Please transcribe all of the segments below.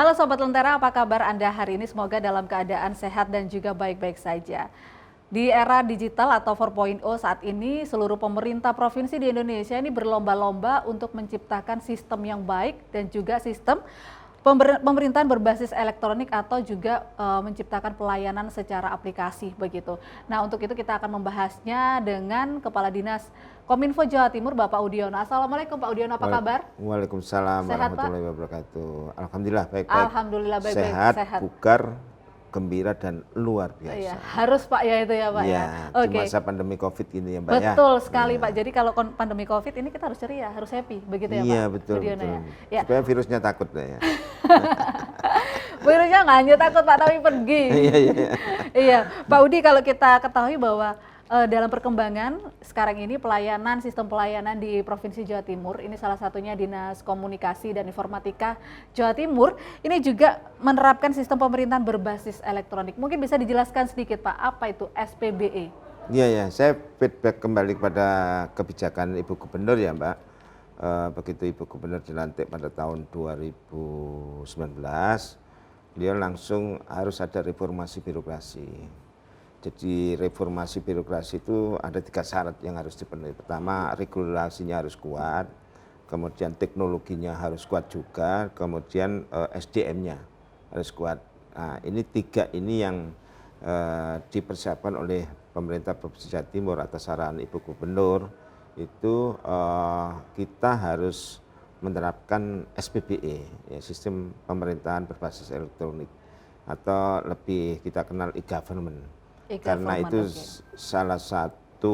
Halo Sobat Lentera, apa kabar Anda hari ini? Semoga dalam keadaan sehat dan juga baik-baik saja. Di era digital atau 4.0 saat ini, seluruh pemerintah provinsi di Indonesia ini berlomba-lomba untuk menciptakan sistem yang baik dan juga sistem pemerintahan berbasis elektronik atau juga menciptakan pelayanan secara aplikasi begitu. Nah, untuk itu kita akan membahasnya dengan Kepala Dinas Kominfo Jawa Timur, Bapak Udiono. Assalamualaikum Pak Udiono, apa kabar? Waalaikumsalam Sehat, Pak? warahmatullahi wabarakatuh. Alhamdulillah baik-baik. Alhamdulillah baik-baik, Sehat, sehat. bugar, gembira dan luar biasa. Iya, harus Pak ya itu ya Pak Iya, ya. di masa pandemi Covid ini ya Mbak ya. Betul sekali Iya. Pak. Jadi kalau pandemi Covid ini kita harus ceria, harus happy, begitu ya Pak? Iya betul Udiono betul. ya. Ya. Supaya virusnya takut Mbak ya. Virusnya nggak hanya takut Pak, tapi pergi. Iya iya. Iya, Pak Udi, kalau kita ketahui bahwa dalam perkembangan sekarang ini pelayanan, sistem pelayanan di Provinsi Jawa Timur, ini salah satunya Dinas Komunikasi dan Informatika Jawa Timur, ini juga menerapkan sistem pemerintahan berbasis elektronik. Mungkin bisa dijelaskan sedikit Pak, apa itu SPBE? Iya ya, saya feedback kembali kepada kebijakan Ibu Gubernur ya Mbak. Begitu Ibu Gubernur dilantik pada tahun 2019, beliau langsung harus ada reformasi birokrasi. Jadi reformasi birokrasi itu ada 3 syarat yang harus dipenuhi. Pertama, regulasinya harus kuat, kemudian teknologinya harus kuat juga, kemudian SDM-nya harus kuat. Nah, ini 3 ini yang dipersiapkan oleh pemerintah Provinsi Jawa Timur atas arahan Ibu Gubernur. Itu kita harus menerapkan SPBE, ya, sistem pemerintahan berbasis elektronik, atau lebih kita kenal e-government. Karena itu salah satu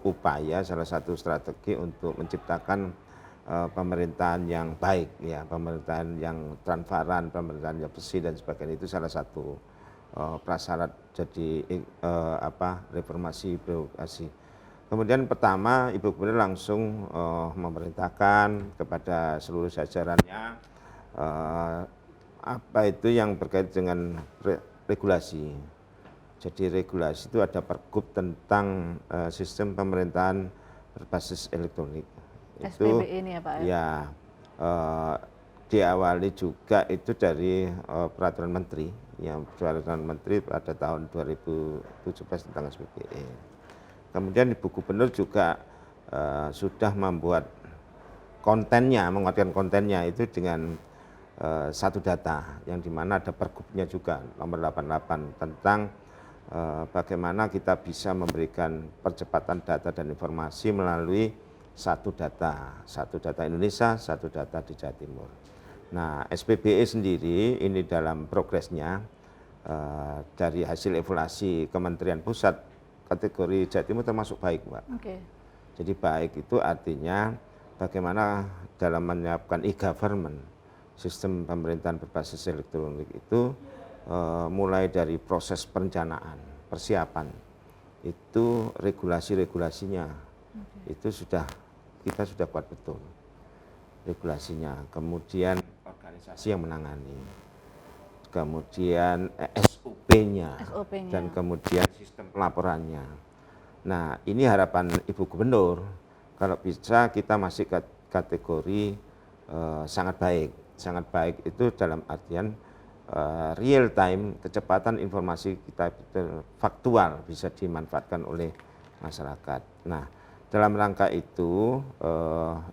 upaya, salah satu strategi untuk menciptakan pemerintahan yang baik, ya, pemerintahan yang transparan, pemerintahan yang bersih dan sebagainya. Itu salah satu prasyarat jadi reformasi birokrasi. Kemudian pertama Ibu Gubernur langsung memerintahkan kepada seluruh jajarannya apa itu yang berkait dengan regulasi. Jadi regulasi itu ada pergub tentang sistem pemerintahan berbasis elektronik. SPBE ini ya Pak ya? Ya, diawali juga itu dari peraturan menteri, yang peraturan menteri pada tahun 2017 tentang SPBE. Kemudian Ibu Gubernur juga sudah membuat kontennya, menguatkan kontennya itu dengan satu data, yang dimana ada pergubnya juga nomor 88 tentang bagaimana kita bisa memberikan percepatan data dan informasi melalui satu data Indonesia, satu data di Jawa Timur. Nah, SPBE sendiri ini dalam progresnya dari hasil evaluasi Kementerian Pusat, kategori Jawa Timur termasuk baik, Mbak. Oke. Jadi baik itu artinya bagaimana dalam menyiapkan e-government, sistem pemerintahan berbasis elektronik itu mulai dari proses perencanaan, persiapan, itu regulasi-regulasinya, itu kita sudah kuat betul regulasinya. Kemudian organisasi yang menangani, kemudian SOP-nya, dan kemudian sistem pelaporannya. Nah, ini harapan Ibu Gubernur, kalau bisa kita masih kategori sangat baik. Sangat baik itu dalam artian real time, kecepatan informasi kita faktual bisa dimanfaatkan oleh masyarakat. Nah, dalam rangka itu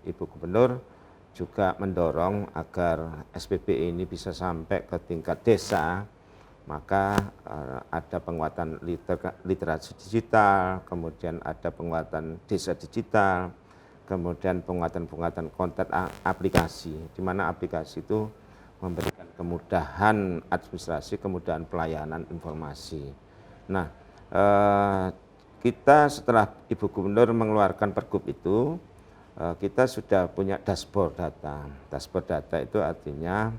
Ibu Gubernur juga mendorong agar SPBE ini bisa sampai ke tingkat desa, maka ada penguatan literasi digital, kemudian ada penguatan desa digital, kemudian penguatan konten aplikasi, di mana aplikasi itu memberikan kemudahan administrasi, kemudahan pelayanan informasi. Nah, kita setelah Ibu Gubernur mengeluarkan pergub itu, kita sudah punya dashboard data. Dashboard data itu artinya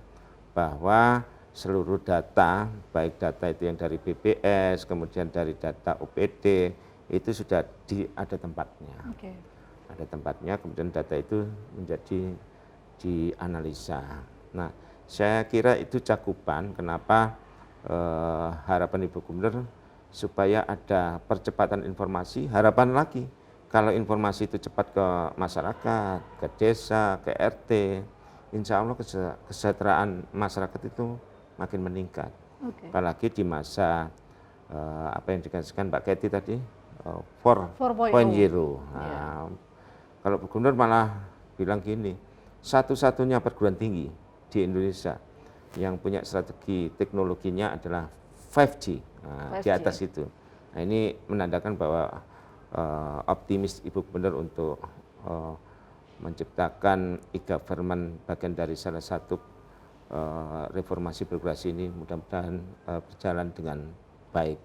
bahwa seluruh data, baik data itu yang dari BPS, kemudian dari data OPD, itu sudah ada tempatnya. Okay. Ada tempatnya, kemudian data itu menjadi dianalisa. Nah, saya kira itu cakupan kenapa harapan Ibu Gubernur supaya ada percepatan informasi, harapan lagi kalau informasi itu cepat ke masyarakat, ke desa, ke RT, insya Allah kesejahteraan masyarakat itu makin meningkat. Apalagi di masa apa yang dikatakan Mbak Kety tadi, 4.0. Nah, kalau Bu Gubernur malah bilang gini, satu-satunya perguruan tinggi di Indonesia yang punya strategi teknologinya adalah 5G, di atas itu. Nah, ini menandakan bahwa optimis Ibu Gubernur untuk menciptakan e-government bagian dari salah satu reformasi birokrasi ini mudah-mudahan berjalan dengan baik.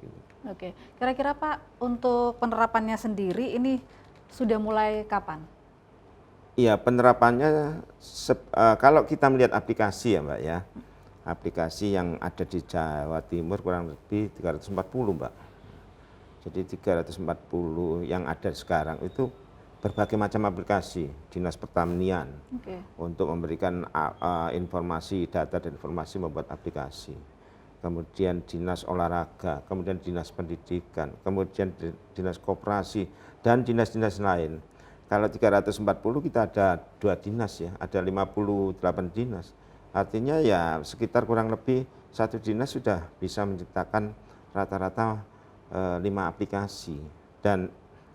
Oke, kira-kira Pak untuk penerapannya sendiri ini sudah mulai kapan? Iya, penerapannya kalau kita melihat aplikasi ya Mbak ya, aplikasi yang ada di Jawa Timur kurang lebih 340 Mbak. Jadi 340 yang ada sekarang itu berbagai macam aplikasi Dinas Pertanian untuk memberikan informasi, data dan informasi membuat aplikasi. Kemudian Dinas Olahraga, kemudian Dinas Pendidikan, kemudian Dinas Koperasi dan dinas-dinas lain. Kalau 340 kita ada 2 dinas ya, ada 58 dinas. Artinya ya sekitar kurang lebih 1 dinas sudah bisa menciptakan rata-rata 5 aplikasi. Dan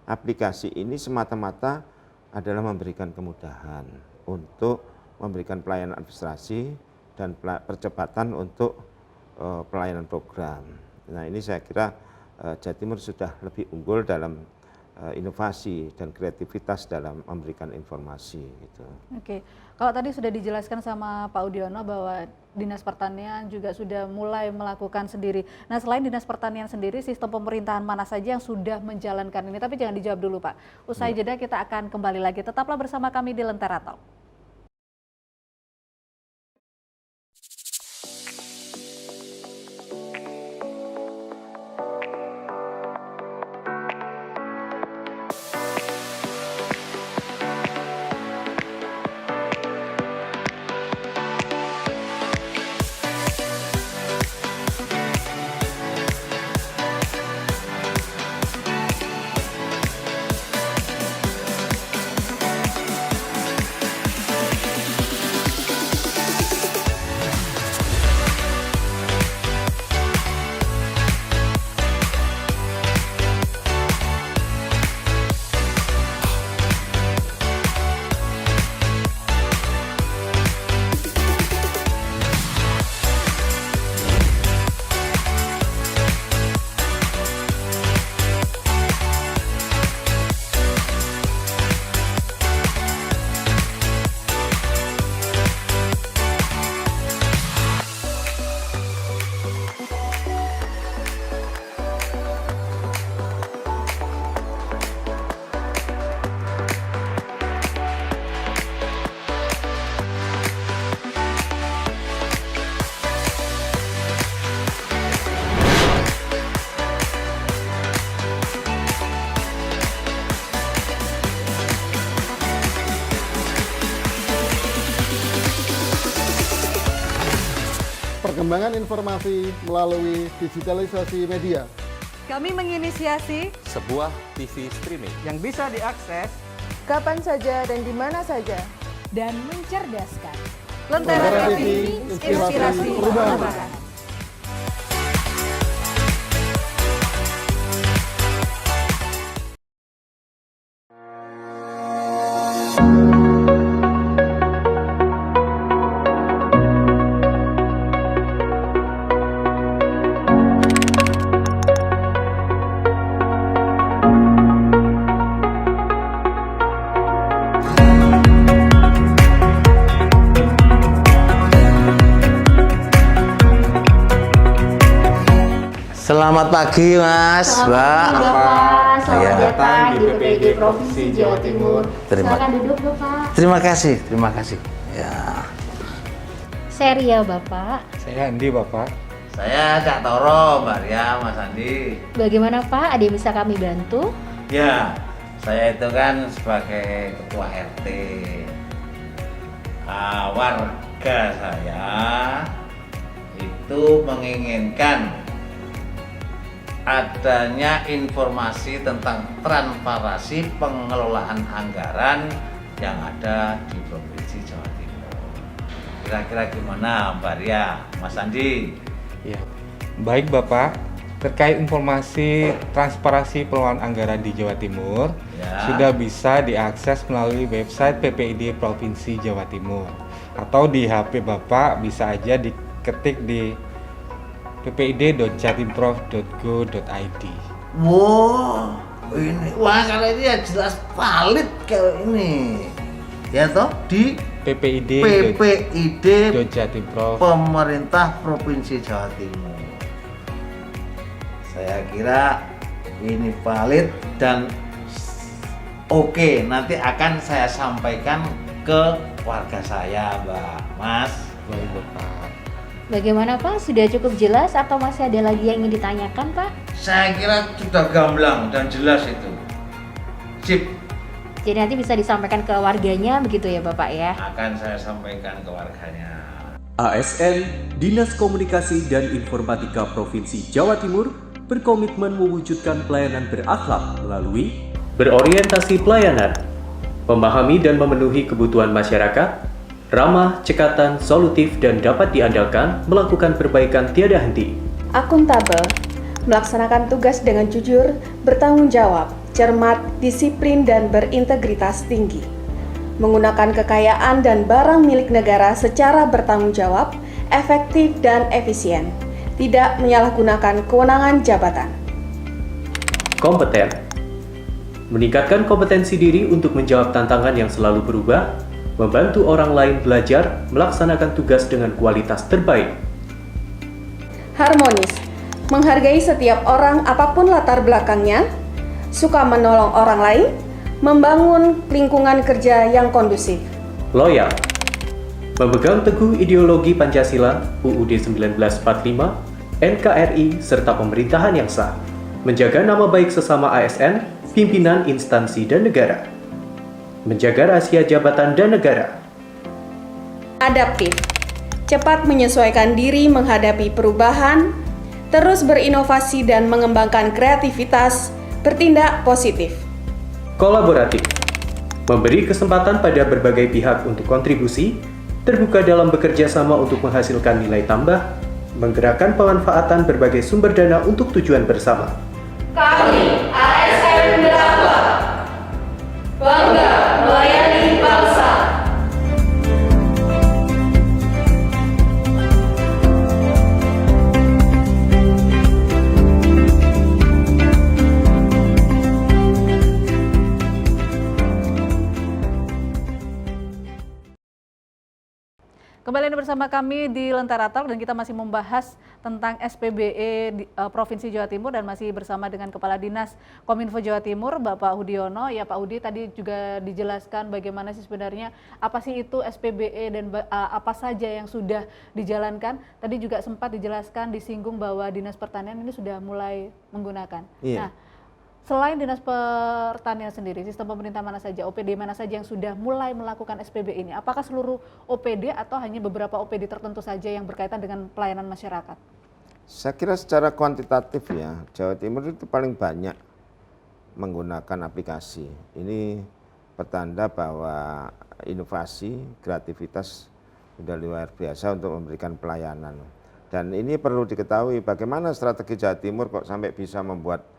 aplikasi ini semata-mata adalah memberikan kemudahan untuk memberikan pelayanan administrasi dan percepatan untuk pelayanan program. Nah ini saya kira Jawa Timur sudah lebih unggul dalam inovasi dan kreativitas dalam memberikan informasi. Gitu. Oke, kalau tadi sudah dijelaskan sama Pak Udiono bahwa Dinas Pertanian juga sudah mulai melakukan sendiri. Nah selain Dinas Pertanian sendiri, sistem pemerintahan mana saja yang sudah menjalankan ini? Tapi jangan dijawab dulu Pak. Usai jeda kita akan kembali lagi. Tetaplah bersama kami di Lentera Talk. Perkembangan informasi melalui digitalisasi media. Kami menginisiasi sebuah TV streaming yang bisa diakses kapan saja dan di mana saja dan mencerdaskan. Lentera TV, inspirasi perubahan. Selamat pagi Mas, Mbak. Selamat datang di BPD Provinsi Jawa Timur. Silakan duduk Bapak. Terima kasih. Ya. Saya Ria Bapak. Saya Andi Bapak. Saya Cak Toro, Mbak Ria, Mas Andi. Bagaimana Pak? Ada yang bisa kami bantu? Ya, saya itu kan sebagai ketua RT. Warga saya itu menginginkan adanya informasi tentang transparansi pengelolaan anggaran yang ada di Provinsi Jawa Timur. Kira-kira gimana Mbak Ria, Mas Andi? Ya, baik Bapak. Terkait informasi transparansi pengelolaan anggaran di Jawa Timur, sudah bisa diakses melalui website PPID Provinsi Jawa Timur. Atau di HP Bapak bisa aja diketik di ppid.jatimprov.go.id. Wow, ini wah kalau ini ya jelas valid kalau ini. Ya toh di PPID Pemerintah Provinsi Jawa Timur. Saya kira ini valid dan oke, nanti akan saya sampaikan ke warga saya, Mbak, Mas. Baik Bapak. Bagaimana Pak? Sudah cukup jelas atau masih ada lagi yang ingin ditanyakan Pak? Saya kira sudah gamblang dan jelas itu. Sip. Jadi nanti bisa disampaikan ke warganya begitu ya Bapak ya? Akan saya sampaikan ke warganya. ASN, Dinas Komunikasi dan Informatika Provinsi Jawa Timur berkomitmen mewujudkan pelayanan berakhlak melalui berorientasi pelayanan, memahami dan memenuhi kebutuhan masyarakat, ramah, cekatan, solutif dan dapat diandalkan, melakukan perbaikan tiada henti. Akuntabel, melaksanakan tugas dengan jujur, bertanggung jawab, cermat, disiplin, dan berintegritas tinggi. Menggunakan kekayaan dan barang milik negara secara bertanggung jawab, efektif, dan efisien. Tidak menyalahgunakan kewenangan jabatan. Kompeten, meningkatkan kompetensi diri untuk menjawab tantangan yang selalu berubah, membantu orang lain belajar, melaksanakan tugas dengan kualitas terbaik. Harmonis, menghargai setiap orang apapun latar belakangnya, suka menolong orang lain, membangun lingkungan kerja yang kondusif. Loyal, memegang teguh ideologi Pancasila, UUD 1945, NKRI, serta pemerintahan yang sah, menjaga nama baik sesama ASN, pimpinan instansi dan negara, menjaga rahasia jabatan dan negara. Adaptif, cepat menyesuaikan diri menghadapi perubahan, terus berinovasi dan mengembangkan kreativitas, bertindak positif. Kolaboratif, memberi kesempatan pada berbagai pihak untuk kontribusi, terbuka dalam bekerja sama untuk menghasilkan nilai tambah, menggerakkan pemanfaatan berbagai sumber dana untuk tujuan bersama. Kami ASN berakhlak, bangga melayani bangsa. Kembali bersama kami di Lentera Talk dan kita masih membahas tentang SPBE di Provinsi Jawa Timur dan masih bersama dengan Kepala Dinas Kominfo Jawa Timur, Bapak Hudiono. Ya Pak Hudi, tadi juga dijelaskan bagaimana sih sebenarnya apa sih itu SPBE dan apa saja yang sudah dijalankan. Tadi juga sempat dijelaskan, disinggung bahwa Dinas Pertanian ini sudah mulai menggunakan. Iya. Nah, selain Dinas Pertanian sendiri, sistem pemerintah mana saja, OPD mana saja yang sudah mulai melakukan SPB ini? Apakah seluruh OPD atau hanya beberapa OPD tertentu saja yang berkaitan dengan pelayanan masyarakat? Saya kira secara kuantitatif ya, Jawa Timur itu paling banyak menggunakan aplikasi. Ini pertanda bahwa inovasi, kreativitas sudah luar biasa untuk memberikan pelayanan. Dan ini perlu diketahui bagaimana strategi Jawa Timur kok sampai bisa membuat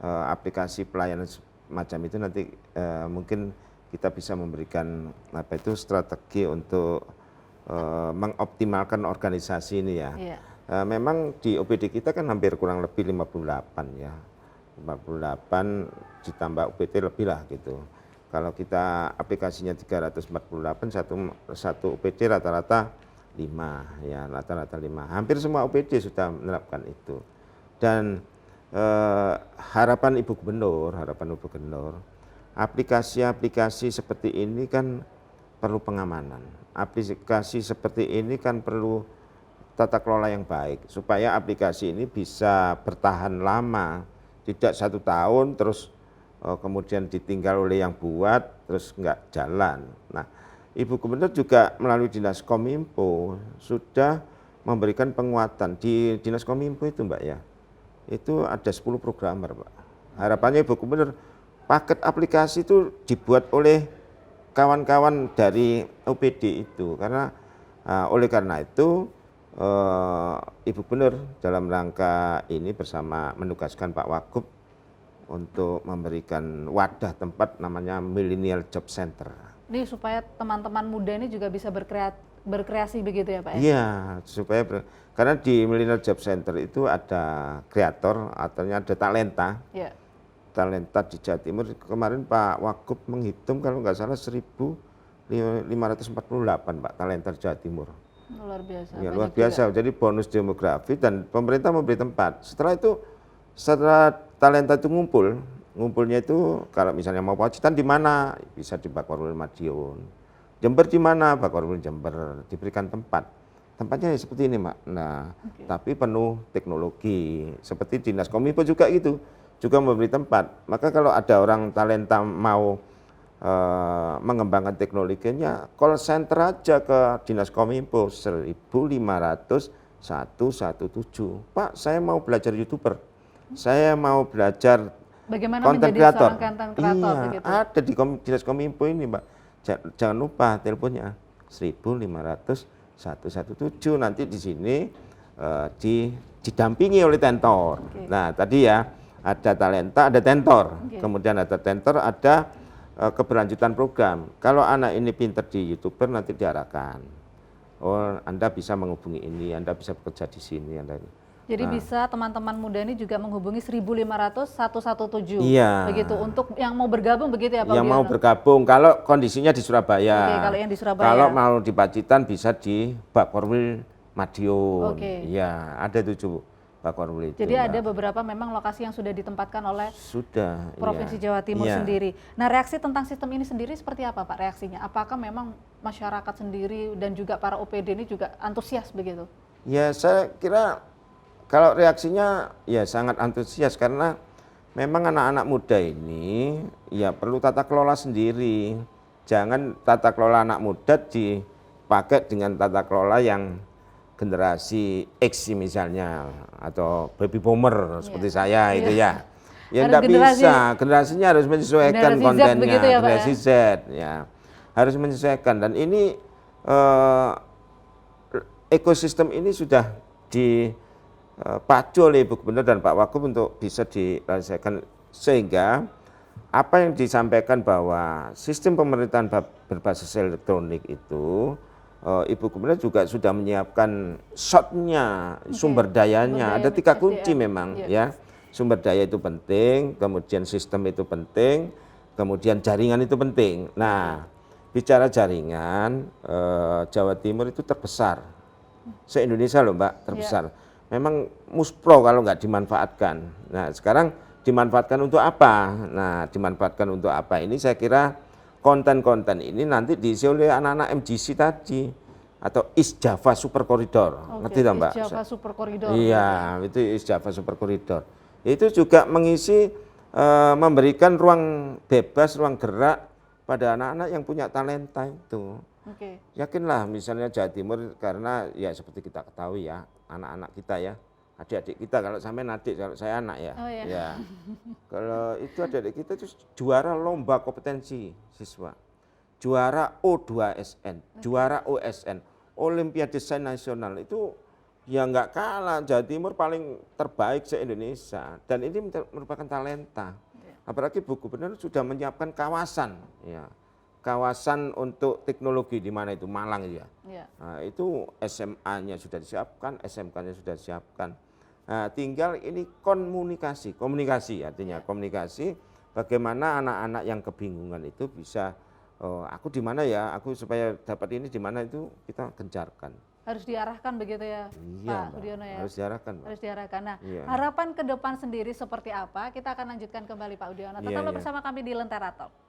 aplikasi pelayanan semacam itu. Nanti mungkin kita bisa memberikan strategi untuk mengoptimalkan organisasi ini ya. Iya. Memang di OPD kita kan hampir kurang lebih 58 ya, 58 ditambah UPT lebih lah gitu. Kalau kita aplikasinya 348, satu OPD rata-rata 5 ya, rata-rata 5. Hampir semua OPD sudah menerapkan itu. Dan harapan Ibu Gubernur, aplikasi-aplikasi seperti ini kan perlu pengamanan. Aplikasi seperti ini kan perlu tata kelola yang baik supaya aplikasi ini bisa bertahan lama, tidak 1 tahun terus kemudian ditinggal oleh yang buat terus nggak jalan. Nah, Ibu Gubernur juga melalui Dinas Kominfo sudah memberikan penguatan. Di Dinas Kominfo itu Mbak ya, itu ada 10 programmer Pak. Harapannya Ibu Gubernur paket aplikasi itu dibuat oleh kawan-kawan dari OPD itu, karena Oleh karena itu Ibu Gubernur dalam rangka ini bersama menugaskan Pak Wagub untuk memberikan wadah tempat namanya Millennial Job Center. Ini supaya teman-teman muda ini juga bisa berkreasi begitu ya Pak? Iya, supaya karena di Millennial Job Center itu ada kreator, artinya ada talenta. Ya. Talenta di Jawa Timur. Kemarin Pak Wagub menghitung kalau nggak salah 1.548 Pak talenta di Jawa Timur. Luar biasa. Ya, luar biasa. Juga. Jadi bonus demografi dan pemerintah memberi tempat. Setelah talenta itu ngumpulnya itu kalau misalnya mau Pacitan di mana? Bisa di Bakorwil Madiun. Jember di mana? Bakorwil Jember. Diberikan tempat. Tempatnya ya seperti ini, Mak. Nah, tapi penuh teknologi. Seperti Dinas Kominfo juga gitu. Juga memberi tempat. Maka kalau ada orang talenta mau mengembangkan teknologinya, call center aja ke Dinas Kominfo 1.500.117. Pak, saya mau belajar YouTuber. Saya mau belajar bagaimana content menjadi creator. seorang content creator Iya, begitu. ada di Dinas Kominfo ini, Mbak. Jangan lupa teleponnya 1.500.117. Nanti di sini didampingi oleh tentor. Nah, tadi ya ada talenta, ada tentor. Kemudian ada tentor, ada keberlanjutan program. Kalau anak ini pinter di YouTuber nanti diarahkan. Oh, Anda bisa menghubungi ini, Anda bisa bekerja di sini, Anda. Jadi bisa teman-teman muda ini juga menghubungi 1.500.117. Iya. Begitu untuk yang mau bergabung begitu ya Pak? Yang mau bergabung, kalau kondisinya di Surabaya. Oke, kalau yang di Surabaya. Kalau mau di Pacitan bisa di Bakorwil Madiun. Oke. Iya, ada 7 Bakorwil itu. Jadi Mbak. ada beberapa memang lokasi yang sudah ditempatkan oleh Provinsi iya. Jawa Timur Iya. sendiri. Nah, reaksi tentang sistem ini sendiri seperti apa Pak reaksinya? Apakah memang masyarakat sendiri dan juga para OPD ini juga antusias begitu? Ya, saya kira kalau reaksinya ya sangat antusias karena memang anak-anak muda ini ya perlu tata kelola sendiri. Jangan tata kelola anak muda dipakai dengan tata kelola yang generasi X misalnya atau baby boomer seperti saya itu ya. Ya enggak bisa, generasinya harus menyesuaikan kontennya, ya, generasi Z ya. Harus menyesuaikan dan ini ekosistem ini sudah dipacu oleh Ibu Gubernur dan Pak Wagub untuk bisa dirasakan sehingga apa yang disampaikan bahwa sistem pemerintahan berbasis elektronik itu Ibu Gubernur juga sudah menyiapkan shotnya, sumber dayanya. Ada 3 kunci memang ya. Sumber daya itu penting, kemudian sistem itu penting, kemudian jaringan itu penting. Nah, bicara jaringan, Jawa Timur itu terbesar. Se-Indonesia loh Mbak, terbesar. Memang muspro kalau nggak dimanfaatkan. Nah, sekarang dimanfaatkan untuk apa? Nah, dimanfaatkan untuk apa? Ini saya kira konten-konten ini nanti diisi oleh anak-anak MGC tadi atau East Java Super Corridor. Ngerti tak Mbak? East Java Super Corridor. Iya, itu East Java Super Corridor. Itu juga mengisi, memberikan ruang bebas, ruang gerak pada anak-anak yang punya talenta itu. Yakinlah misalnya Jawa Timur karena ya seperti kita ketahui ya, anak-anak kita ya, adik-adik kita, kalau sampean adik, kalau saya anak ya. Oh, iya. Ya. Kalau itu adik-adik kita itu juara lomba kompetensi siswa. Juara O2SN, juara OSN, Olimpiade Sains Nasional itu ya nggak kalah. Jawa Timur paling terbaik se-Indonesia dan ini merupakan talenta. Apalagi Bu Gubernur sudah menyiapkan kawasan ya. Kawasan untuk teknologi di mana itu Malang ya. Nah, itu SMA-nya sudah disiapkan, SMK-nya sudah disiapkan. Nah, tinggal ini komunikasi artinya komunikasi bagaimana anak-anak yang kebingungan itu bisa aku di mana ya, aku supaya dapat ini di mana itu kita gencarkan. Harus diarahkan begitu ya, Iya, Pak Udiono ya. Harus diarahkan. Mbak. Harus diarahkan. Nah, Iya. harapan ke depan sendiri seperti apa? Kita akan lanjutkan kembali Pak Udiono. Tetaplah bersama kami di Lentera Talk.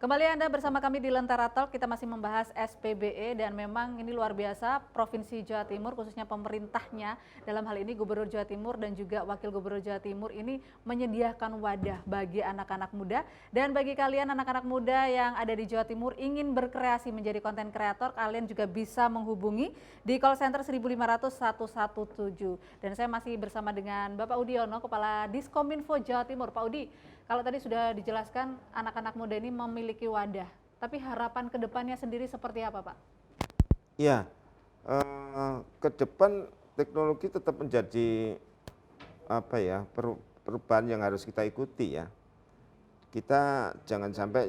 Kembali Anda bersama kami di Lentera Talk, kita masih membahas SPBE dan memang ini luar biasa Provinsi Jawa Timur khususnya pemerintahnya dalam hal ini Gubernur Jawa Timur dan juga Wakil Gubernur Jawa Timur ini menyediakan wadah bagi anak-anak muda dan bagi kalian anak-anak muda yang ada di Jawa Timur ingin berkreasi menjadi konten kreator, kalian juga bisa menghubungi di call center 1.500 117 dan saya masih bersama dengan Bapak Udiono, Kepala Diskominfo Jawa Timur. Pak Udi, kalau tadi sudah dijelaskan anak-anak muda ini memiliki wadah, tapi harapan ke depannya sendiri seperti apa, Pak? Ya, ke depan teknologi tetap menjadi perubahan yang harus kita ikuti ya. Kita jangan sampai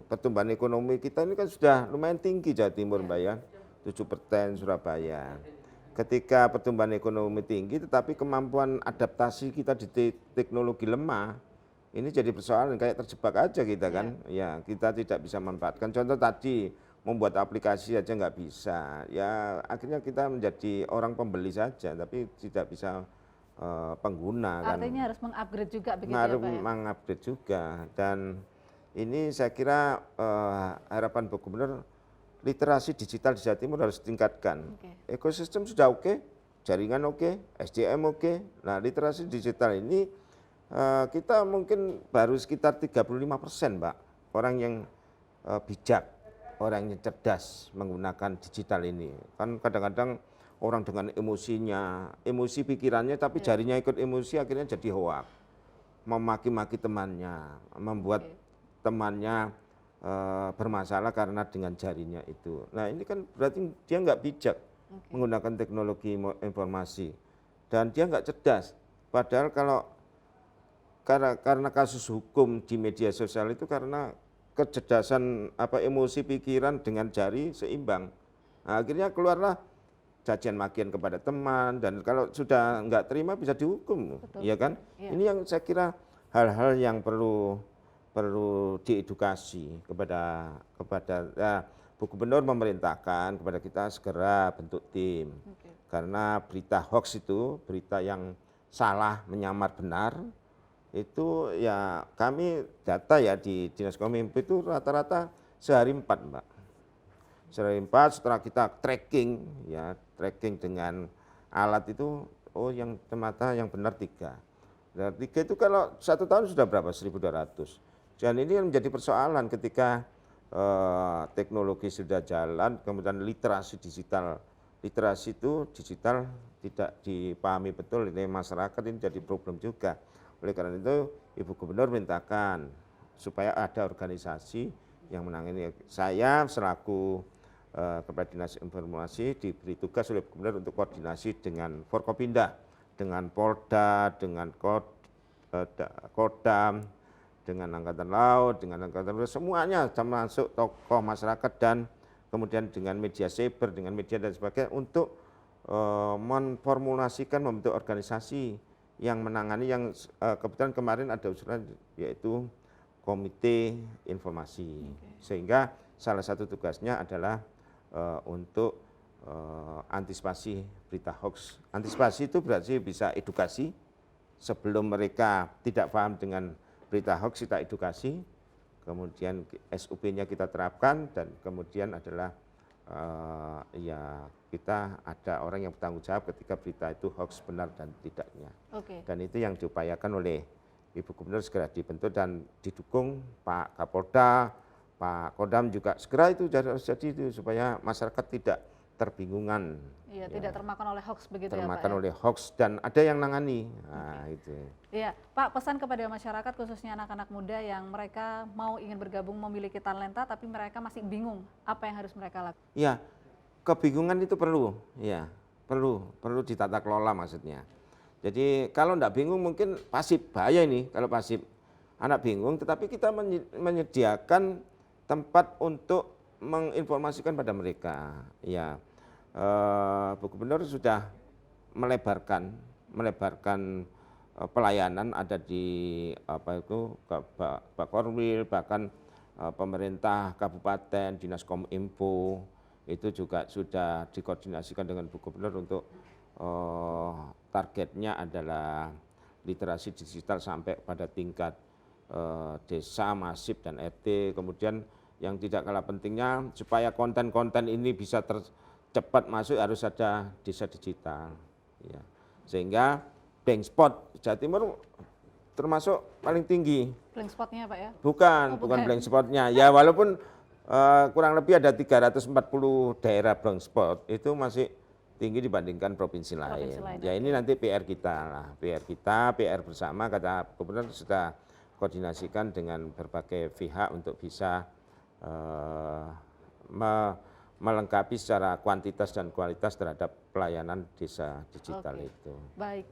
pertumbuhan ekonomi kita ini kan sudah lumayan tinggi Jawa Timur, Mbak ya, 7% Surabaya. Ketika pertumbuhan ekonomi tinggi, tetapi kemampuan adaptasi kita di teknologi lemah. Ini jadi persoalan kayak terjebak aja kita kan, ya kita tidak bisa memanfaatkan. Contoh tadi membuat aplikasi aja nggak bisa, ya akhirnya kita menjadi orang pembeli saja, tapi tidak bisa pengguna. Artinya harus mengupgrade juga begitu harus ya Pak ya? Mengupgrade juga, dan ini saya kira harapan Bu Gubernur, literasi digital di Jawa Timur harus ditingkatkan. Ekosistem sudah oke, jaringan oke, SDM oke, nah literasi digital ini kita mungkin baru sekitar 35% Mbak, orang yang bijak, orang yang cerdas menggunakan digital ini. Kan kadang-kadang orang dengan emosinya, emosi pikirannya tapi jarinya ikut emosi akhirnya jadi hoak. Memaki-maki temannya, membuat temannya bermasalah karena dengan jarinya itu. Nah ini kan berarti dia nggak bijak menggunakan teknologi informasi dan dia nggak cerdas. Padahal karena kasus hukum di media sosial itu karena kecerdasan emosi pikiran dengan jari seimbang. Nah, akhirnya keluarlah cacian makian kepada teman dan kalau sudah nggak terima bisa dihukum, ya kan? Ini yang saya kira hal-hal yang perlu diedukasi kepada Bu Gubernur memerintahkan kepada kita segera bentuk tim karena berita hoax itu berita yang salah menyamar benar. Itu ya kami data ya di Dinas Kominfo itu rata-rata sehari 4 Mbak. Sehari 4 setelah kita tracking dengan alat itu yang ternyata yang benar 3. Dan 3 itu kalau 1 tahun sudah berapa? 1.200. Dan ini menjadi persoalan ketika teknologi sudah jalan, kemudian literasi digital tidak dipahami betul oleh masyarakat, ini jadi problem juga. Oleh karena itu Ibu Gubernur mintakan supaya ada organisasi yang menangani. Saya selaku Kepala Dinas Informasi diberi tugas oleh Ibu Gubernur untuk koordinasi dengan Forkopimda, dengan Polda, dengan Kodam, dengan Angkatan Laut, dengan Angkatan Udara, semuanya termasuk tokoh masyarakat dan kemudian dengan media cyber, dengan media dan sebagainya untuk memformulasikan membentuk organisasi yang menangani yang kebetulan kemarin ada usulan yaitu komite informasi. Sehingga salah satu tugasnya adalah untuk antisipasi berita hoax. Antisipasi itu berarti bisa edukasi sebelum mereka tidak paham dengan berita hoax, kita edukasi, kemudian SOP-nya kita terapkan dan kemudian adalah kita ada orang yang bertanggung jawab ketika berita itu hoax benar dan tidaknya. Dan itu yang diupayakan oleh Ibu Gubernur segera dibentuk dan didukung Pak Kapolda, Pak Kodam juga segera itu harus jadi itu supaya masyarakat tidak terbingungan. Iya, tidak termakan oleh hoax begitu ya Pak. Termakan oleh hoax dan ada yang nangani. Nah, itu. Iya, Pak, pesan kepada masyarakat khususnya anak-anak muda yang mereka ingin bergabung memiliki talenta tapi mereka masih bingung apa yang harus mereka lakukan. Iya, kebingungan itu perlu ditata kelola maksudnya. Jadi kalau enggak bingung mungkin pasif, bahaya ini kalau pasif. Anak bingung tetapi kita menyediakan tempat untuk menginformasikan pada mereka. Ya, Bu Gubernur sudah melebarkan pelayanan ada di Bakorwil, bahkan pemerintah kabupaten, Dinas Kominfo itu juga sudah dikoordinasikan dengan Bu Gubernur untuk targetnya adalah literasi digital sampai pada tingkat desa, masif dan RT. Kemudian yang tidak kalah pentingnya supaya konten-konten ini bisa cepat masuk harus ada desa digital. Ya. Sehingga blank spot Jawa Timur termasuk paling tinggi. Blank spotnya Pak ya? Bukan blank spotnya. Ya walaupun kurang lebih ada 340 daerah blank spot, itu masih tinggi dibandingkan provinsi lain. Ya ini nanti PR kita lah, PR bersama, kata Gubernur sudah koordinasikan dengan berbagai pihak untuk bisa melengkapi secara kuantitas dan kualitas terhadap pelayanan desa digital itu. Baik.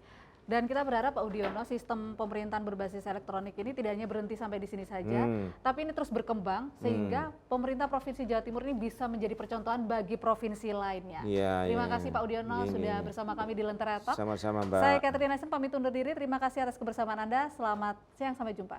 Dan kita berharap Pak Udiono, sistem pemerintahan berbasis elektronik ini tidak hanya berhenti sampai di sini saja, tapi ini terus berkembang sehingga pemerintah Provinsi Jawa Timur ini bisa menjadi percontohan bagi provinsi lainnya. Terima kasih Pak Udiono sudah bersama kami di Lentera Talk. Sama-sama Mbak. Saya Catherine Naisen pamit undur diri. Terima kasih atas kebersamaan Anda. Selamat siang, sampai jumpa.